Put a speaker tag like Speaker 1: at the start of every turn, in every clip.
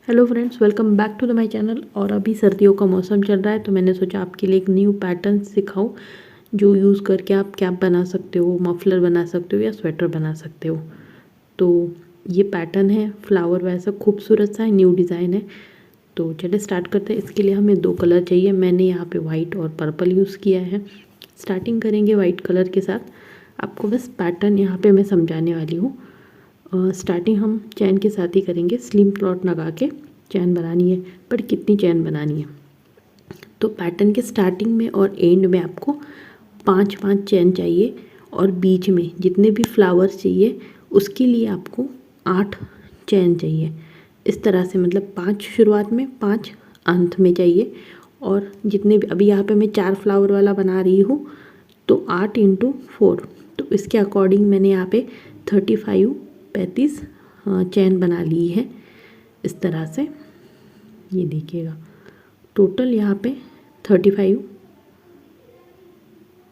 Speaker 1: Hello friends, welcome back to the my channel. और अभी सर्दियों का मौसम चल रहा है तो मैंने सोचा आपके लिए एक न्यू पैटर्न सिखाऊं जो यूज़ करके आप कैप बना सकते हो, मफलर बना सकते हो या स्वेटर बना सकते हो। तो ये पैटर्न है फ्लावर वैसा खूबसूरत सा है, न्यू डिज़ाइन है। तो चलिए स्टार्ट करते हैं। इसके लिए हमें 2 कलर चाहिए। मैंने यहाँ पे वाइट और पर्पल यूज़ किया है। स्टार्टिंग करेंगे वाइट कलर के साथ। आपको बस पैटर्न यहाँ पे मैं समझाने वाली हूँ। स्टार्टिंग हम चैन के साथ ही करेंगे। स्लिम प्लॉट लगा के चैन बनानी है, पर कितनी चैन बनानी है। तो पैटर्न के स्टार्टिंग में और एंड में आपको 5-5 चैन चाहिए और बीच में जितने भी फ्लावर्स चाहिए उसके लिए आपको 8 चैन चाहिए। इस तरह से मतलब 5 शुरुआत में, 5 अंत में चाहिए। और जितने भी अभी यहाँ पे मैं 4 फ्लावर वाला बना रही हूँ तो 8 × 4, तो इसके अकॉर्डिंग मैंने यहाँ पे 35 चैन बना ली है। इस तरह से ये देखिएगा, टोटल यहाँ पे 35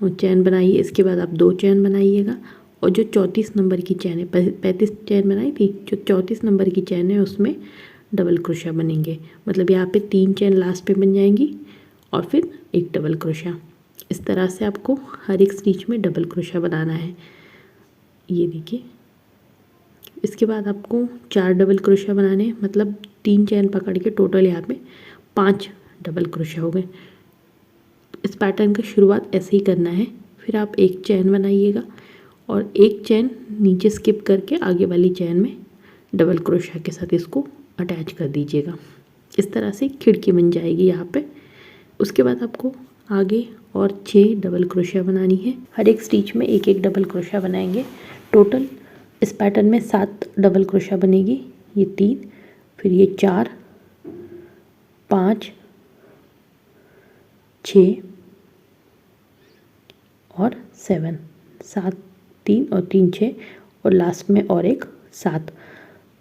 Speaker 1: चैन बनाइए। इसके बाद आप 2 चैन बनाइएगा और जो 34 नंबर की चैन है, 35 चैन बनाई थी, जो 34 नंबर की चैन है उसमें डबल क्रोशा बनेंगे। मतलब यहाँ पे 3 चैन लास्ट पे बन जाएंगी और फिर एक डबल क्रोशा। इस तरह से आपको हर एक स्टिच में डबल क्रोशा बनाना है। ये देखिए, इसके बाद आपको 4 डबल क्रोशा बनाने हैं। मतलब 3 चैन पकड़ के टोटल यहाँ पे 5 डबल क्रोशा हो गए। इस पैटर्न का शुरुआत ऐसे ही करना है। फिर आप एक चैन बनाइएगा और एक चैन नीचे स्किप करके आगे वाली चैन में डबल क्रोशा के साथ इसको अटैच कर दीजिएगा। इस तरह से खिड़की बन जाएगी यहाँ पे। उसके बाद आपको आगे और 6 डबल क्रोशा बनानी है। हर एक स्टिच में एक एक डबल क्रोशा बनाएंगे। टोटल इस पैटर्न में 7 डबल क्रोशा बनेगी। ये 3, फिर ये 4, 5, 6 और 7। 7, 3 और 3 6 और लास्ट में और एक 7।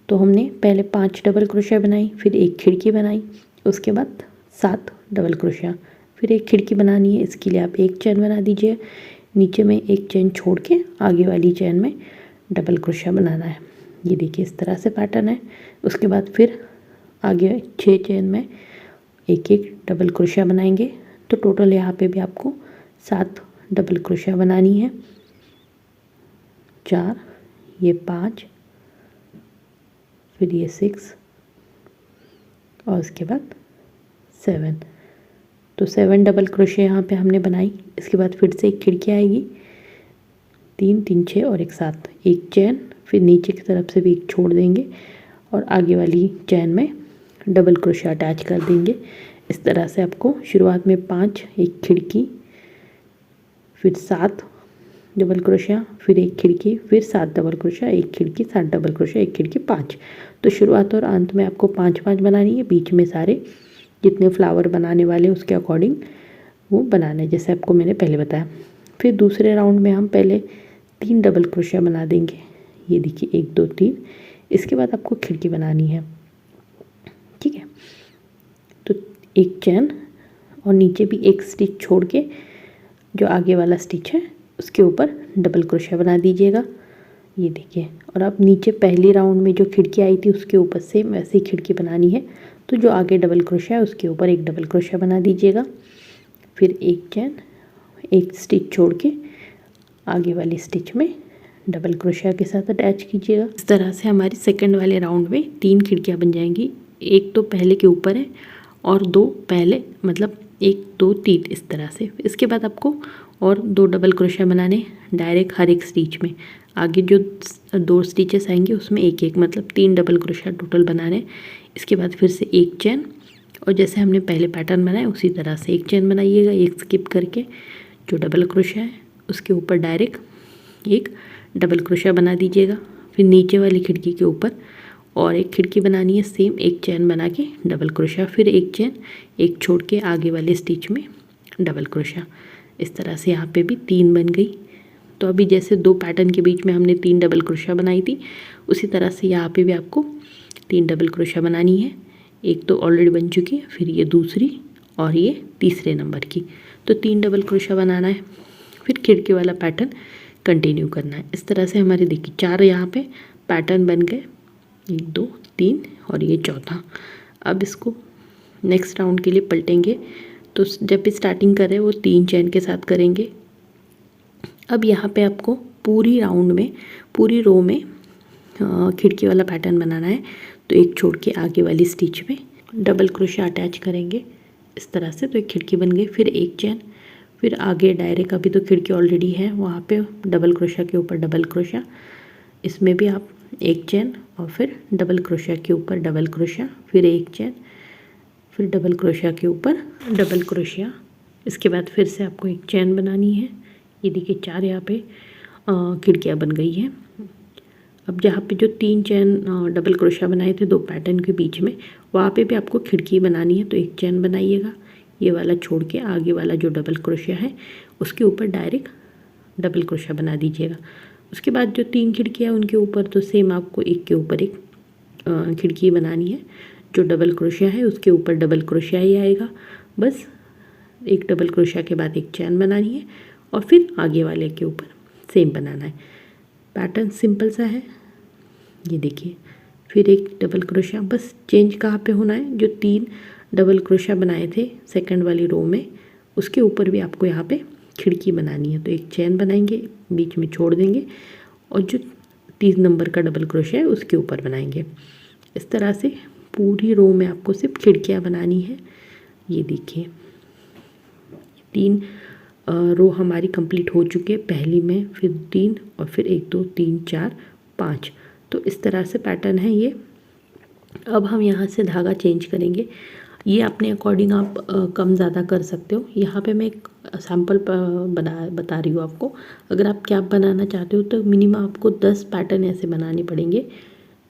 Speaker 1: तो हमने पहले 5 डबल क्रोशा बनाई, फिर एक खिड़की बनाई, उसके बाद 7 डबल क्रोशा, फिर एक खिड़की बनानी है। इसके लिए आप एक चैन बना दीजिए। नीचे में एक चैन छोड़ के आगे वाली चैन में डबल क्रोशा बनाना है। ये देखिए, इस तरह से पैटर्न है। उसके बाद फिर आगे 6 चैन में एक एक डबल क्रोशा बनाएंगे। तो टोटल यहाँ पे भी आपको 7 डबल क्रोशा बनानी है। 4, ये 5, फिर ये 6 और उसके बाद 7। तो 7 डबल क्रोशे यहाँ पे हमने बनाई। इसके बाद फिर से एक खिड़की आएगी। 3 3 6 और एक 7, एक चैन, फिर नीचे की तरफ से भी एक छोड़ देंगे और आगे वाली चैन में डबल क्रोशा अटैच कर देंगे। इस तरह से आपको शुरुआत में 5, एक खिड़की, फिर 7 डबल क्रोशा, फिर एक खिड़की, फिर 7 डबल क्रोशा, एक खिड़की, 7 डबल क्रोशा, एक खिड़की, 5। तो शुरुआत और अंत में आपको 5-5 बनानी है। बीच में सारे जितने फ्लावर बनाने वाले उसके अकॉर्डिंग वो बनाना है, जैसे आपको मैंने पहले बताया। फिर दूसरे राउंड में हम पहले 3 डबल क्रोशा बना देंगे। ये देखिए, 1 2 3। इसके बाद आपको खिड़की बनानी है, ठीक है। तो एक चैन और नीचे भी एक स्टिच छोड़ के जो आगे वाला स्टिच है उसके ऊपर डबल क्रोशा बना दीजिएगा। ये देखिए, और अब नीचे पहली राउंड में जो खिड़की आई थी उसके ऊपर सेम वैसे ही खिड़की बनानी है। तो जो आगे डबल क्रोशा है उसके ऊपर एक डबल क्रोशा बना दीजिएगा। फिर एक चैन, एक स्टिच छोड़ के आगे वाली स्टिच में डबल क्रोशा के साथ अटैच कीजिएगा। इस तरह से हमारी सेकंड वाले राउंड में 3 खिड़कियाँ बन जाएंगी। एक तो पहले के ऊपर है और 2 पहले, मतलब 1 2 3 इस तरह से। इसके बाद आपको और 2 डबल क्रोशा बनाने डायरेक्ट हर एक स्टिच में। आगे जो 2 स्टिचेस आएंगे उसमें एक एक, मतलब 3 डबल क्रोशा टोटल बनाने। इसके बाद फिर से एक चैन और जैसे हमने पहले पैटर्न बनाया उसी तरह से एक चैन बनाइएगा, एक स्किप करके जो डबल क्रोशा है उसके ऊपर डायरेक्ट एक डबल क्रोशा बना दीजिएगा। फिर नीचे वाली खिड़की के ऊपर और एक खिड़की बनानी है, सेम एक चैन बना के डबल क्रोशा, फिर एक चैन, एक छोड़ के आगे वाले स्टिच में डबल क्रोशा। इस तरह से यहाँ पे भी 3 बन गई। तो अभी जैसे 2 पैटर्न के बीच में हमने 3 डबल क्रोशा बनाई थी, उसी तरह से यहाँ पे भी आपको 3 डबल क्रोशा बनानी है। एक तो ऑलरेडी बन चुकी है, फिर ये दूसरी और ये तीसरे नंबर की। तो 3 डबल क्रोशा बनाना है। फिर खिड़की वाला पैटर्न कंटिन्यू करना है। इस तरह से हमारे देखिए 4 यहाँ पे पैटर्न बन गए, 1 2 3 और ये चौथा। अब इसको नेक्स्ट राउंड के लिए पलटेंगे। तो जब भी स्टार्टिंग करें वो 3 चेन के साथ करेंगे। अब यहाँ पे आपको पूरी राउंड में, पूरी रो में खिड़की वाला पैटर्न बनाना है। तो एक छोड़ के आगे वाली स्टिच में डबल क्रोशा अटैच करेंगे इस तरह से। तो एक खिड़की बन गई, फिर एक चेन, फिर आगे डायरेक्ट अभी तो खिड़की ऑलरेडी है वहाँ पे डबल क्रोशा के ऊपर डबल क्रोशा, इसमें भी आप एक चेन और फिर डबल क्रोशा के ऊपर डबल क्रोशा, फिर एक चेन, फिर डबल क्रोशा के ऊपर डबल क्रोशा। इसके बाद फिर से आपको एक चेन बनानी है। ये देखिए 4 यहाँ पे खिड़कियाँ बन गई हैं। अब जहाँ पे जो 3 चेन डबल क्रोशा बनाए थे 2 पैटर्न के बीच में, वहाँ पे भी आपको खिड़की बनानी है। तो एक चेन बनाइएगा, ये वाला छोड़ के आगे वाला जो डबल क्रोशा है उसके ऊपर डायरेक्ट डबल क्रोशा बना दीजिएगा। उसके बाद जो 3 खिड़कियाँ उनके ऊपर तो सेम आपको एक के ऊपर एक खिड़की बनानी है। जो डबल क्रोशा है उसके ऊपर डबल क्रोशा ही आएगा, बस एक डबल क्रोशा के बाद एक चेन बनानी है और फिर आगे वाले के ऊपर सेम बनाना है। पैटर्न सिंपल सा है, ये देखिए। फिर एक डबल क्रोशा, बस चेंज कहाँ पे होना है, जो 3 डबल क्रोशा बनाए थे सेकंड वाली रो में उसके ऊपर भी आपको यहाँ पे खिड़की बनानी है। तो एक चेन बनाएंगे, बीच में छोड़ देंगे और जो 3 नंबर का डबल क्रोशा है उसके ऊपर बनाएंगे। इस तरह से पूरी रो में आपको सिर्फ खिड़कियाँ बनानी है। ये देखिए 3 रो हमारी कंप्लीट हो चुकी है, पहली में, फिर 3 और फिर 1 2 3 4 5। तो इस तरह से पैटर्न है ये। अब हम यहाँ से धागा चेंज करेंगे। ये अपने अकॉर्डिंग आप कम ज़्यादा कर सकते हो। यहाँ पे मैं एक सैम्पल बता रही हूँ आपको। अगर आप कैप बनाना चाहते हो तो मिनिमम आपको 10 पैटर्न ऐसे बनाने पड़ेंगे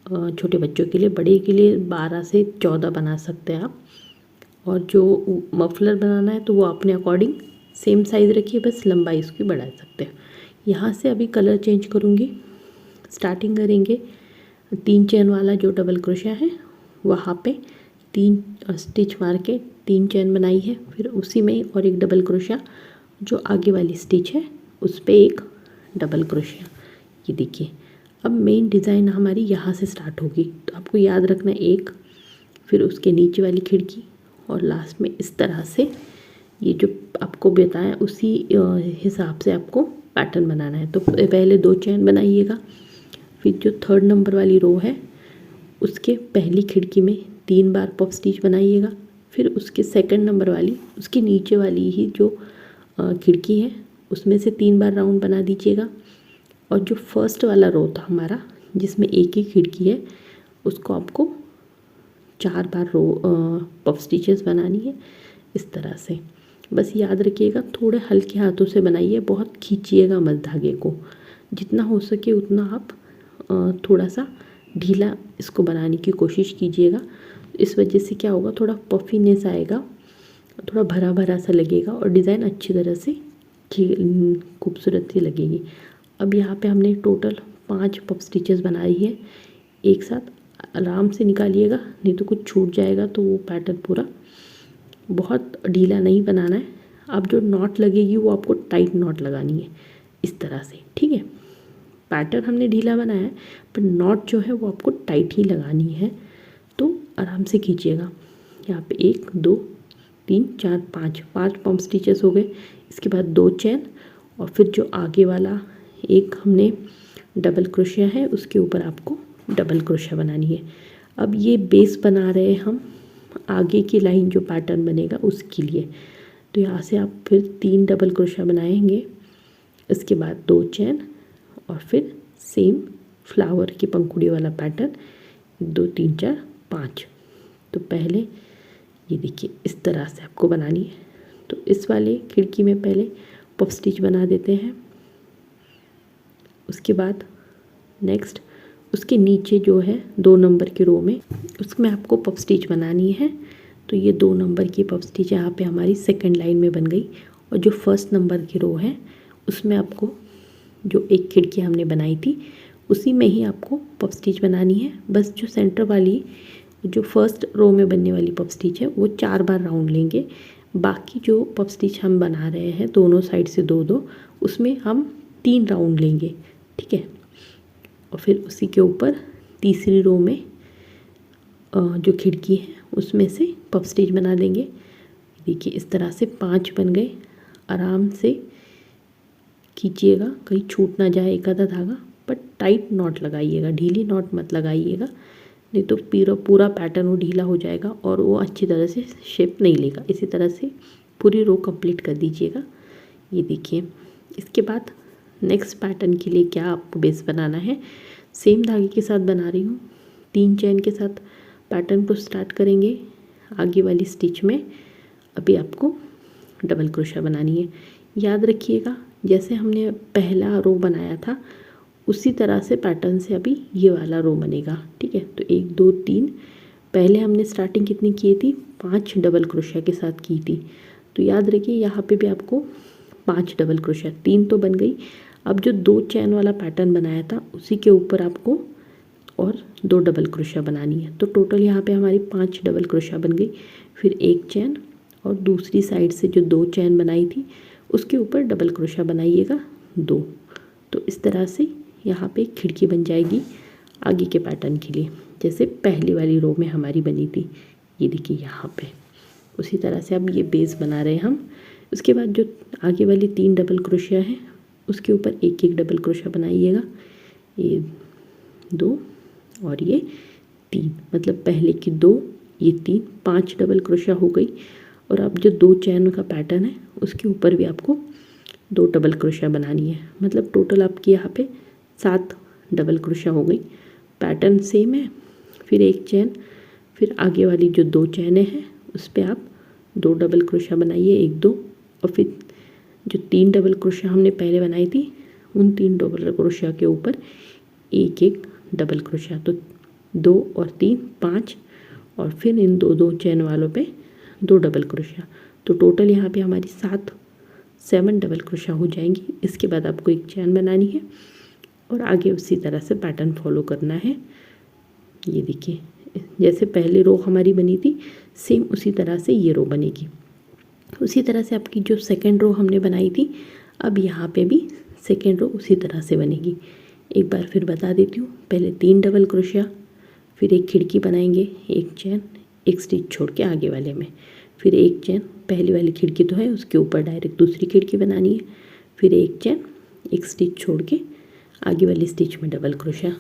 Speaker 1: छोटे बच्चों के लिए। बड़े के लिए 12 से 14 बना सकते हैं आप। और जो मफलर बनाना है तो वो अपने अकॉर्डिंग सेम साइज़ रखिए, बस लंबाई उसकी बढ़ा सकते हैं। यहाँ से अभी कलर चेंज करूँगी। स्टार्टिंग करेंगे 3 चेन वाला जो डबल क्रोशा है वहाँ पे 3 स्टिच मार के 3 चेन बनाई है, फिर उसी में और एक डबल क्रोशा जो आगे वाली स्टिच है उस पर एक डबल क्रोशा। ये देखिए अब मेन डिज़ाइन हमारी यहाँ से स्टार्ट होगी। तो आपको याद रखना एक, फिर उसके नीचे वाली खिड़की और लास्ट में इस तरह से ये जो आपको बताया उसी हिसाब से आपको पैटर्न बनाना है। तो पहले 2 चेन बनाइएगा, फिर जो 3rd नंबर वाली रो है उसके पहली खिड़की में 3 बार पफ स्टिच बनाइएगा, फिर उसके 2nd नंबर वाली उसके नीचे वाली ही जो खिड़की है उसमें से 3 बार राउंड बना दीजिएगा। और जो फर्स्ट वाला रो था हमारा जिसमें एक ही खिड़की है उसको आपको 4 बार पफ स्टिचेस बनानी है इस तरह से। बस याद रखिएगा थोड़े हल्के हाथों से बनाइए, बहुत खींचिएगा मत धागे को। जितना हो सके उतना आप थोड़ा सा ढीला इसको बनाने की कोशिश कीजिएगा। इस वजह से क्या होगा, थोड़ा पफीनेस आएगा, थोड़ा भरा भरा सा लगेगा और डिज़ाइन अच्छी तरह से खूबसूरत सी लगेगी। अब यहाँ पे हमने टोटल 5 पफ स्टिचेस बनाई है। एक साथ आराम से निकालिएगा, नहीं तो कुछ छूट जाएगा तो वो पैटर्न पूरा, बहुत ढीला नहीं बनाना है। अब जो नॉट लगेगी वो आपको टाइट नॉट लगानी है इस तरह से, ठीक है। पैटर्न हमने ढीला बनाया है पर नॉट जो है वो आपको टाइट ही लगानी है। तो आराम से खींचिएगा। यहाँ पे 1 2 3 4 5 पम्प स्टिचेस हो गए। इसके बाद 2 चेन और फिर जो आगे वाला एक हमने डबल क्रोशिया है उसके ऊपर आपको डबल क्रोशिया बनानी है। अब ये बेस बना रहे हैं हम आगे की लाइन जो पैटर्न बनेगा उसके लिए। तो यहाँ से आप फिर 3 डबल क्रोशिया बनाएंगे, इसके बाद 2 चेन और फिर सेम फ्लावर की पंखुड़ी वाला पैटर्न 2 3 4 5। तो पहले ये देखिए इस तरह से आपको बनानी है। तो इस वाले खिड़की में पहले पफ स्टिच बना देते हैं। उसके बाद नेक्स्ट उसके नीचे जो है 2 नंबर की रो में उसमें आपको पफ स्टिच बनानी है। तो ये 2 नंबर की पफ स्टिच यहाँ पे हमारी 2nd लाइन में बन गई। और जो 1st नंबर की रो है उसमें आपको जो एक खिड़की हमने बनाई थी उसी में ही आपको पफ स्टिच बनानी है। बस जो सेंटर वाली जो 1st रो में बनने वाली पफ स्टिच है वो 4 बार राउंड लेंगे। बाकी जो पफ स्टिच हम बना रहे हैं दोनों साइड से 2-2 उसमें हम 3 राउंड लेंगे, ठीक है। और फिर उसी के ऊपर तीसरी रो में जो खिड़की है उसमें से पफ स्टिच बना देंगे। देखिए इस तरह से 5 बन गए। आराम से खींचिएगा, कहीं छूट ना जाए एक आधा धागा, बट टाइट नॉट लगाइएगा, ढीली नॉट मत लगाइएगा, नहीं तो पूरा पैटर्न वो ढीला हो जाएगा और वो अच्छी तरह से शेप नहीं लेगा। इसी तरह से पूरी रो कंप्लीट कर दीजिएगा। ये देखिए, इसके बाद नेक्स्ट पैटर्न के लिए क्या आपको बेस बनाना है, सेम धागे के साथ बना रही हूँ। 3 चेन के साथ पैटर्न को स्टार्ट करेंगे। आगे वाली स्टिच में अभी आपको डबल क्रोशा बनानी है। याद रखिएगा जैसे हमने पहला रो बनाया था उसी तरह से पैटर्न से अभी ये वाला रो बनेगा। ठीक है, तो 1 2 3 पहले हमने स्टार्टिंग कितनी की थी, 5 डबल क्रोशा के साथ की थी। तो याद रखिए यहाँ पे भी आपको 5 डबल क्रोशा, 3 तो बन गई। अब जो 2 चैन वाला पैटर्न बनाया था उसी के ऊपर आपको और 2 डबल क्रोशा बनानी है। तो टोटल यहाँ पे हमारी 5 डबल क्रोशा बन गई। फिर 1 चैन और दूसरी साइड से जो 2 चैन बनाई थी उसके ऊपर डबल क्रोशा बनाइएगा 2। तो इस तरह से यहाँ पे खिड़की बन जाएगी आगे के पैटर्न के लिए, जैसे पहली वाली रो में हमारी बनी थी। ये देखिए यहाँ पे उसी तरह से अब ये बेस बना रहे हैं हम। उसके बाद जो आगे वाली 3 डबल क्रोशिया है उसके ऊपर 1 डबल क्रोशा बनाइएगा। ये 2 और ये 3, मतलब पहले की 2 ये 3, 5 डबल क्रोशा हो गई। और अब जो 2 चैन का पैटर्न है उसके ऊपर भी आपको 2 डबल क्रोशा बनानी है। मतलब टोटल आपकी यहाँ पे 7 डबल क्रोशा हो गई। पैटर्न सेम है, फिर 1 चैन, फिर आगे वाली जो 2 चैनें हैं उस पर आप 2 डबल क्रोशा बनाइए, 1 2, और फिर जो 3 डबल क्रोशा हमने पहले बनाई थी उन 3 डबल क्रोशा के ऊपर 1 डबल क्रोशा। तो 2 और 3 5, और फिर इन 2 चैन वालों पे 2 डबल क्रोशा। तो टोटल यहाँ पे हमारी 7 डबल क्रोशा हो जाएंगी। इसके बाद आपको 1 चैन बनानी है और आगे उसी तरह से पैटर्न फॉलो करना है। ये देखिए जैसे पहले रो हमारी बनी थी सेम उसी तरह से ये रो बनेगी। उसी तरह से आपकी जो सेकंड रो हमने बनाई थी अब यहाँ पे भी सेकंड रो उसी तरह से बनेगी। एक बार फिर बता देती हूँ, पहले 3 डबल क्रोशिया, फिर एक खिड़की बनाएंगे, 1 चैन, 1 स्टिच छोड़ के आगे वाले में, फिर 1 चैन, पहली वाली खिड़की तो है उसके ऊपर डायरेक्ट दूसरी खिड़की बनानी है, फिर 1 चैन, 1 स्टिच छोड़ के आगे वाली स्टिच में डबल क्रोशिया।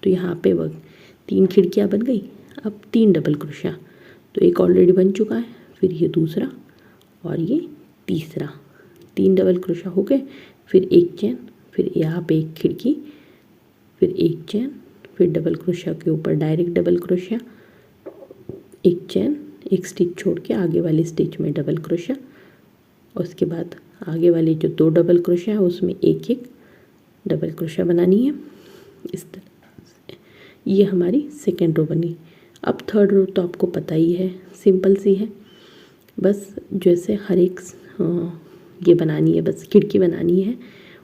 Speaker 1: तो यहाँ पे वह 3 खिड़कियाँ बन गई। अब 3 डबल क्रोशिया, तो एक ऑलरेडी बन चुका है, फिर ये दूसरा और ये तीसरा, 3 डबल क्रोशिया हो गए। फिर 1 चैन, फिर यहाँ पे एक खिड़की, फिर 1 चैन, फिर डबल क्रोशिया के ऊपर डायरेक्ट डबल क्रोशिया, 1 चैन, 1 स्टिच छोड़ के आगे वाली स्टिच में डबल क्रोशिया। उसके बाद आगे वाली जो 2 डबल क्रोशिया है उसमें 1 डबल क्रोशिया बनानी है। इस तरह से ये हमारी सेकेंड रो बनी। अब थर्ड रो तो आपको पता ही है, सिंपल सी है, बस जैसे हर एक ये बनानी है, बस खिड़की बनानी है,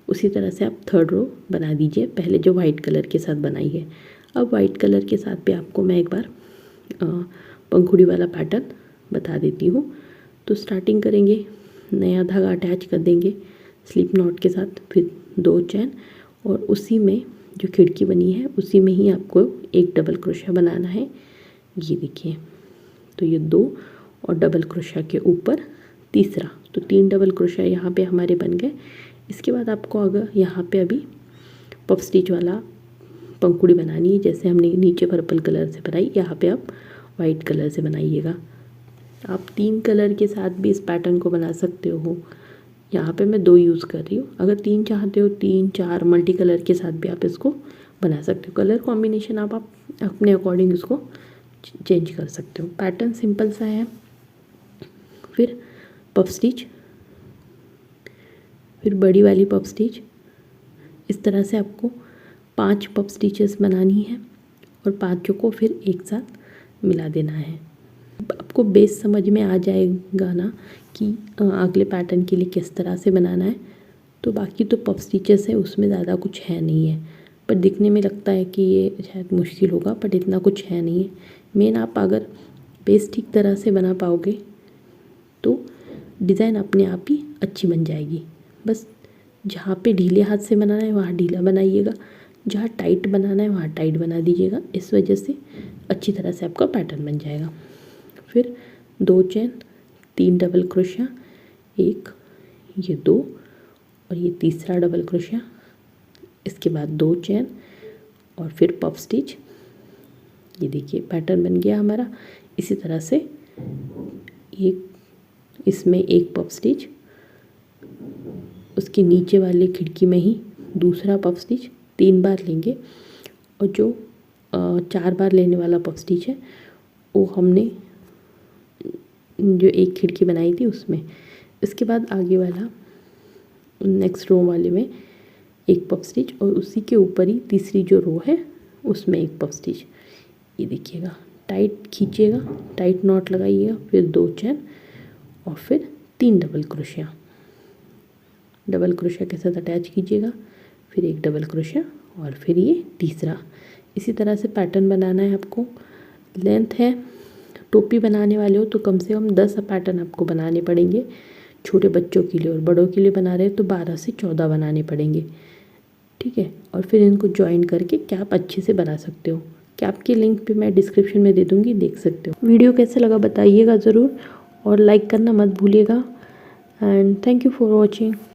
Speaker 1: उसी तरह से आप थर्ड रो बना दीजिए, पहले जो वाइट कलर के साथ बनाई है। अब वाइट कलर के साथ भी आपको मैं एक बार पंखुड़ी वाला पैटर्न बता देती हूँ। तो स्टार्टिंग करेंगे, नया धागा अटैच कर देंगे स्लिप नॉट के साथ, फिर 2 चैन, और उसी में जो खिड़की बनी है उसी में ही आपको 1 डबल क्रोशिया बनाना है। ये देखिए, तो ये 2 और डबल क्रोशिया के ऊपर तीसरा, तो 3 डबल क्रोशिया यहाँ पे हमारे बन गए। इसके बाद आपको अगर यहाँ पे अभी पफ स्टिच वाला पंखुड़ी बनानी है, जैसे हमने नीचे पर्पल कलर से बनाई, यहाँ पे आप वाइट कलर से बनाइएगा। आप 3 कलर के साथ भी इस पैटर्न को बना सकते हो। यहाँ पे मैं 2 यूज़ कर रही हूँ, अगर 3 चाहते हो 3 4 मल्टी कलर के साथ भी आप इसको बना सकते हो। कलर कॉम्बिनेशन आप अपने अकॉर्डिंग इसको चेंज कर सकते हो। पैटर्न सिंपल सा है। फिर पफ स्टिच, फिर बड़ी वाली पफ स्टिच, इस तरह से आपको 5 पफ स्टिचेस बनानी है और 5 को फिर एक साथ मिला देना है। आपको बेस समझ में आ जाएगा ना कि अगले पैटर्न के लिए किस तरह से बनाना है। तो बाकी तो पफ स्टिचेस है, उसमें ज़्यादा कुछ है नहीं है, पर दिखने में लगता है कि ये शायद मुश्किल होगा, बट इतना कुछ है नहीं है। मेन आप अगर बेस ठीक तरह से बना पाओगे तो डिज़ाइन अपने आप ही अच्छी बन जाएगी। बस जहाँ पे ढीले हाथ से बनाना है वहाँ ढीला बनाइएगा, जहाँ टाइट बनाना है वहाँ टाइट बना दीजिएगा, इस वजह से अच्छी तरह से आपका पैटर्न बन जाएगा। फिर 2 चेन, 3 डबल क्रोशिया, एक, ये 2 और ये तीसरा डबल क्रोशिया, इसके बाद 2 चेन और फिर पफ स्टिच। ये देखिए पैटर्न बन गया हमारा। इसी तरह से एक, इसमें एक पफ स्टिच, उसके नीचे वाले खिड़की में ही दूसरा पफ स्टिच 3 बार लेंगे, और जो 4 बार लेने वाला पफ स्टिच है वो हमने जो एक खिड़की बनाई थी उसमें। इसके बाद आगे वाला नेक्स्ट रो वाले में एक पफ स्टिच और उसी के ऊपर ही तीसरी जो रो है उसमें एक पफ स्टिच। ये देखिएगा टाइट खींचिएगा, टाइट नॉट लगाइएगा, फिर 2 चेन और फिर 3 डबल क्रोशिया, डबल क्रोशिया के साथ अटैच कीजिएगा, फिर एक डबल क्रोशिया और फिर ये तीसरा। इसी तरह से पैटर्न बनाना है आपको। लेंथ है, टोपी बनाने वाले हो तो कम से कम 10 पैटर्न आपको बनाने पड़ेंगे छोटे बच्चों के लिए, और बड़ों के लिए बना रहे हैं तो 12 से 14 बनाने पड़ेंगे। ठीक है, और फिर इनको ज्वाइन करके कैप अच्छे से बना सकते हो। कैप की लिंक भी मैं डिस्क्रिप्शन में दे दूँगी, देख सकते हो। वीडियो कैसे लगा बताइएगा ज़रूर, और लाइक करना मत भूलिएगा। And thank you for watching.